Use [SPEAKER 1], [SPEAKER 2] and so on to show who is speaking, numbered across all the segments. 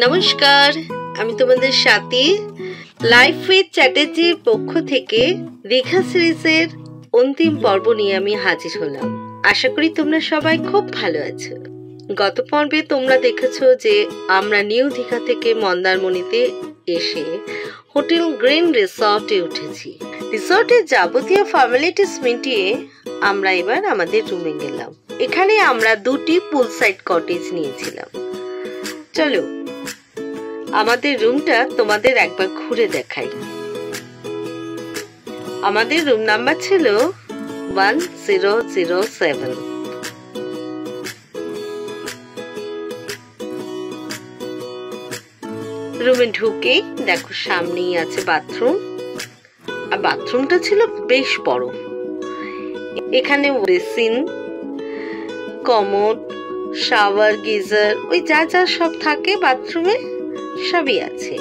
[SPEAKER 1] নমস্কার, আমি তোমাদের সাথী লাইফ উইথ চ্যাটার্জির পক্ষ থেকে দীঘা সিরিজের অন্তিম পর্ব নিয়ে আমি হাজির হলাম। আশা করি তোমরা সবাই খুব ভালো আছো। গত পর্বে তোমরা দেখেছো যে আমরা নিউ দীঘা থেকে মন্দারমণিতে এসে হোটেল গ্রিন রিসর্টে উঠেছি। রিসর্টের যাবতীয় ফর্মালিটিস মিটিয়ে আমরা এবার আমাদের রুমে গেলাম। এখানে আমরা দুটি পুল সাইড কটেজ নিয়েছিলাম। চলো আমাদের রুমটা তোমাদের একবার ঘুরে দেখাই। আমাদের রুম নাম্বার ছিল 1007। রুমে ঢুকেই দেখো সামনেই আছে বাথরুম, আর বাথরুমটা ছিল বেশ বড়। এখানে বেসিন, কমোড, শাওয়ার, গিজার, ওই যা যা সব থাকে বাথরুমে সবই আছে।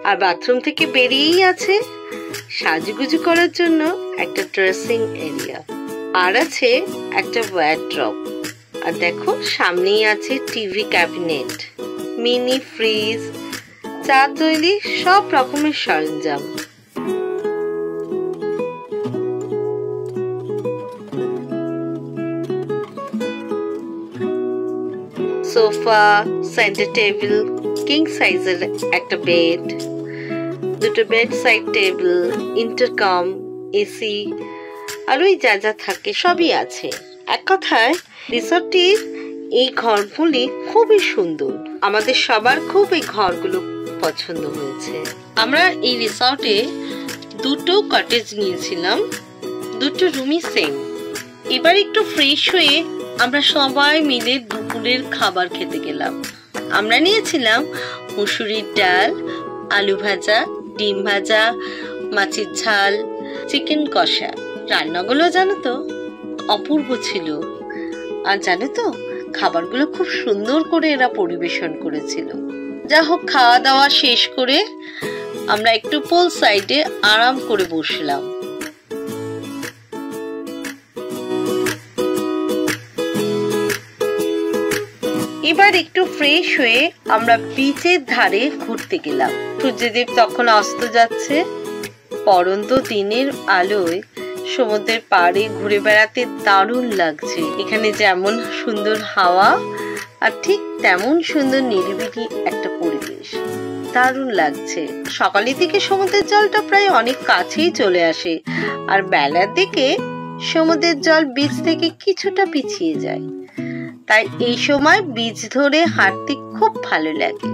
[SPEAKER 1] আর বাথরুম থেকে বেরিয়েই আছে সাজুগুজু করার জন্য একটা ড্রেসিং এরিয়া, আর আছে একটা ওয়ার্ড্রপ। আর দেখো সামনেই আছে টিভি ক্যাবিনেট, মিনি ফ্রিজ, চা তৈরি সব রকমের সরঞ্জাম। সোফা, সেন্টার টেবিল, কিং সাইজের একটা বেড, দুটো bed side table, intercom, AC, আর ওই যা যা থাকে সবই আছে। এক কথায় রিসর্টটির এই ঘরগুলি খুবই সুন্দর। আমাদের সবার খুব এই ঘরগুলো পছন্দ হয়েছে। আমরা এই রিসর্টে দুটো কটেজ নিয়েছিলাম, দুটো রুমই সেম। এবার একটু ফ্রেশ হয়ে আমরা সবাই মিলে দুপুরের খাবার খেতে গেলাম। আমরা নিয়েছিলাম মুসুরির ডাল, আলু ভাজা, ডিম ভাজা, মাছের ঝাল, চিকেন কষা। রান্নাগুলো জানো তো অপূর্ব ছিল। আর জানো তো খাবারগুলো খুব সুন্দর করে এরা পরিবেশন করেছিল। যা হোক, খাওয়া দাওয়া শেষ করে আমরা একটু পুল সাইডে আরাম করে বসলাম। এবার একটু ফ্রেশ হয়ে আমরা বিচের ধারে ঘুরতে গেলাম। সূর্যদেব তখন অস্ত যাচ্ছে। পরন্ত দিনের আলোয় সমুদ্রের পাড়ে ঘুরে বেড়াতে দারুণ লাগছে। এখানে যেমন সুন্দর হাওয়া, আর ঠিক তেমন সুন্দর নিরিবিলি একটা পরিবেশ, দারুণ লাগছে। সকালের দিকে সমুদ্রের জলটা প্রায় অনেক কাছেই চলে আসে, আর বেলার দিকে সমুদ্রের জল বীচ থেকে কিছুটা পিছিয়ে যায়। তাই এই সময় বীচ ধরে হাঁটতে খুব ভালো লাগে।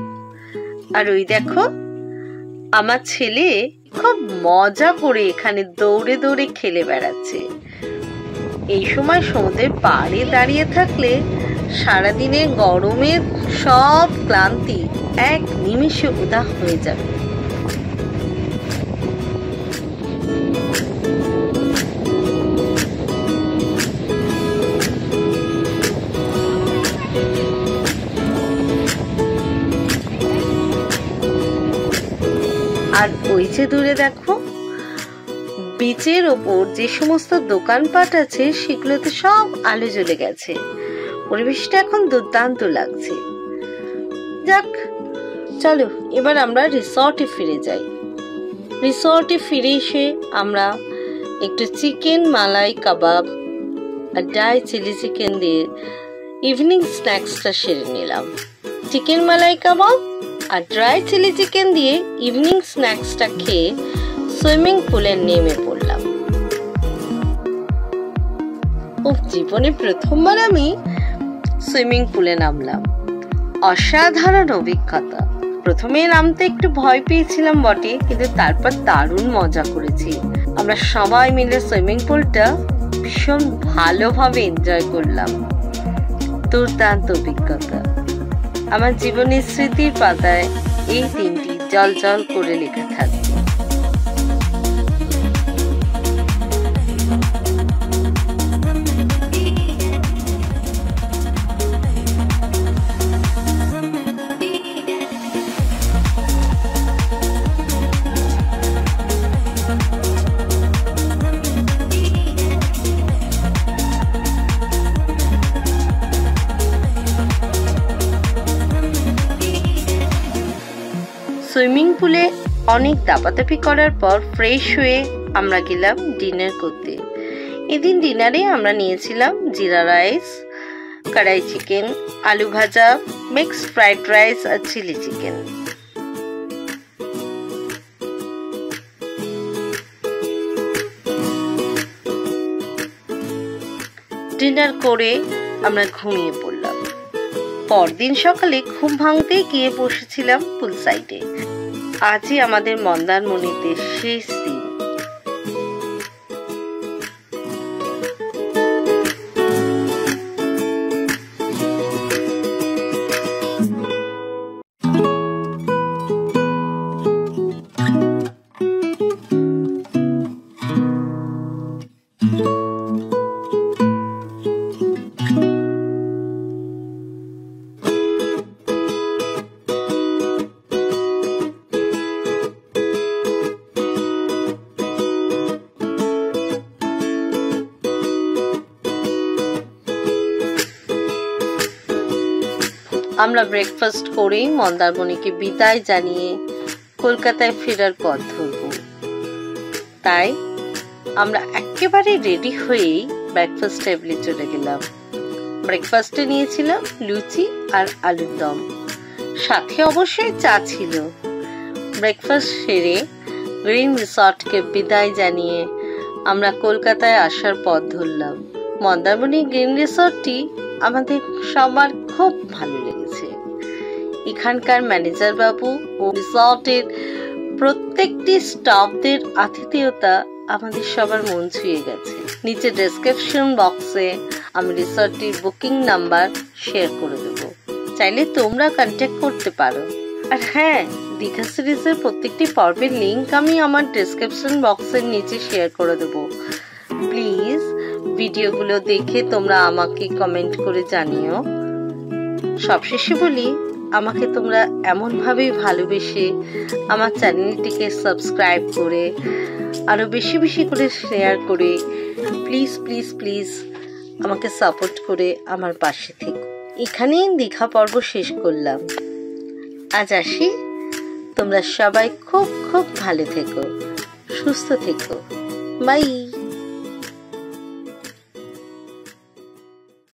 [SPEAKER 1] আর ওই দেখো আমার ছেলে খুব মজা করে এখানে দৌড়ে দৌড়ে খেলে বেড়াচ্ছে। এই সময় সমুদ্রের পাড়ে দাঁড়িয়ে থাকলে সারাদিনের গরমের সব ক্লান্তি এক নিমিষে উধাও হয়ে যাবে। আর ওই যে দূরে দেখো বিচের ওপর যে সমস্ত দোকানপাট আছে সেগুলোতে সব আলো জ্বলে গেছে। পরিবেশটা এখন দুর্দান্ত লাগছে। যাক, চলো এবার আমরা রিসর্টে ফিরে যাই। রিসর্টে ফিরে এসে আমরা একটু চিকেন মালাই কাবাব আর ড্রাই চিলি চিকেন দিয়ে ইভিনিং স্ন্যাক্সটা সেরে নিলাম। চিকেন মালাই কাবাব আর ড্রাই চিলি চিকেন দিয়ে ইভিনিং স্ন্যাক্সটা খেয়ে সুইমিং পুলে নেমে পড়লাম। জীবনে প্রথমবার আমি সুইমিং পুলে নামলাম। অসাধারণ অভিজ্ঞতা। প্রথমে নামতে একটু ভয় পেয়েছিলাম বটে, কিন্তু তারপর দারুণ মজা করেছি। আমরা সবাই মিলে সুইমিং পুলটা ভীষণ ভালোভাবে এনজয় করলাম। দুর্দান্ত অভিজ্ঞতা। আমার জীবনের স্মৃতির পাতায় এই দিনটি জল জল করে লেখা থাকবে। সুইমিং পুলে অনেক দাপাদাপি করার পর ফ্রেশ হয়ে আমরা গেলাম ডিনার করতে। এদিন ডিনারে আমরা নিয়েছিলাম জিরা রাইস, কড়াই চিকেন, আলু ভাজা, মিক্সড ফ্রাইড রাইস আর চিলি চিকেন। ডিনার করে আমরা ঘুমিয়ে পড়লাম। পরদিন সকালে ঘুম ভাঙতেই গিয়ে বসেছিলাম পুল সাইডে। আজই আমাদের মন্দারমণিতে শেষ দিন। আমরা ব্রেকফাস্ট করেই মন্দারমণিকে বিদায় জানিয়ে কলকাতায় ফেরার পথ ধরব। তাই আমরা একেবারে রেডি হয়েই ব্রেকফাস্ট টেবিলে চলে গেলাম। ব্রেকফাস্টে নিয়েছিলাম লুচি আর আলুর দম, সাথে অবশ্যই চা ছিল। ব্রেকফাস্ট সেরে গ্রিন রিসর্টকে বিদায় জানিয়ে আমরা কলকাতায় আসার পথ ধরলাম। মন্দারমণি গ্রিন রিসর্টটি আমাদের সবার খুব ভালো লেগেছে। এখানকার ম্যানেজার বাবু ও রিসর্টের প্রত্যেকটি স্টাফদের আতিথেয়তা আমাদের সবার মন ছুঁয়ে গেছে। নিচে ডেসক্রিপশন বক্সে আমি রিসর্টটির বুকিং নাম্বার শেয়ার করে দেব, চাইলে তোমরা কন্ট্যাক্ট করতে পারো। আর হ্যাঁ, দীঘা সিরিজের প্রত্যেকটি পর্বের লিঙ্ক আমি আমার ডেসক্রিপশন বক্সের নিচে শেয়ার করে দেব। প্লিজ ভিডিওগুলো দেখে তোমরা আমাকে কমেন্ট করে জানিও। সবশেষে বলি, আমাকে তোমরা এমনভাবেই ভালোবেসে আমার চ্যানেলটিকে সাবস্ক্রাইব করে আরো বেশি বেশি করে শেয়ার করে প্লিজ প্লিজ প্লিজ আমাকে সাপোর্ট করে আমার পাশে থেকো। এখানেই দীঘা পর্ব শেষ করলাম। আজ আসি, তোমরা সবাই খুব খুব ভালো থেকো, সুস্থ থেকো। বাই।